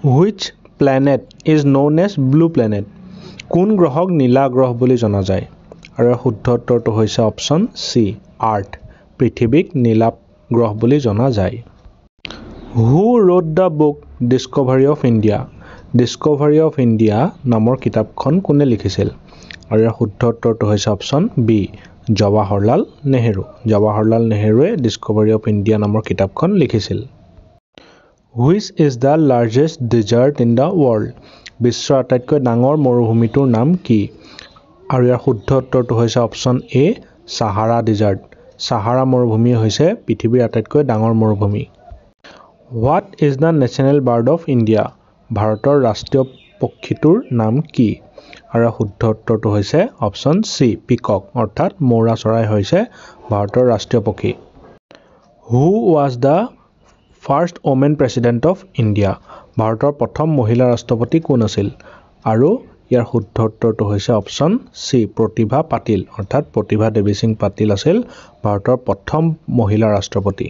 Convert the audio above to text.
Which planet is known as blue planet? কোন গ্ৰহক নীলা গ্ৰহ বুলি জনা যায়? আৰু শুদ্ধ উত্তৰটো হৈছে অপচন সি আৰ্থ পৃথিৱীক নীলা গ্ৰহ বুলি জনা যায় Who wrote the book Discovery of India? Discovery of India নামৰ কিতাপখন কোনে লিখিছিল আৰু শুদ্ধ উত্তৰটো হৈছে অপচন বি জৱাহৰলাল নেহেৰু জৱাহৰলাল নেহেৰুৱে Discovery of India নামৰ কিতাপখন লিখিছিল Which is the largest desert in the world? বিশ্বৰ আটাইতকৈ ডাঙৰ মৰুভূমিটোৰ নাম কি আৰু ইয়াৰ শুদ্ধ উত্তৰটো হৈছে অপচন এ সাহাৰা ডেজাৰ্ট সাহাৰা মৰুভূমি হৈছে পৃথিৱীৰ আটাইতকৈ ডাঙৰ মৰুভূমি What is the national bird of India? ভাৰতৰ ৰাষ্ট্ৰীয় পক্ষীটোৰ নাম কি আৰু শুদ্ধ উত্তৰটো হৈছে অপচন সি পিকক অৰ্থাৎ মৌৰা চৰাই হৈছে ভাৰতৰ ৰাষ্ট্ৰীয় পক্ষী Who was the first woman president of India? ভাৰতৰ প্ৰথম মহিলা ৰাষ্ট্ৰপতি কোন আছিল আৰু ইয়াৰ শুদ্ধ উত্তৰটো হৈছে অপচন সি প্ৰতিভা পাটিল অৰ্থাৎ প্ৰতিভা দেৱী সিং পাটিল আছিল ভাৰতৰ প্ৰথম মহিলা ৰাষ্ট্ৰপতি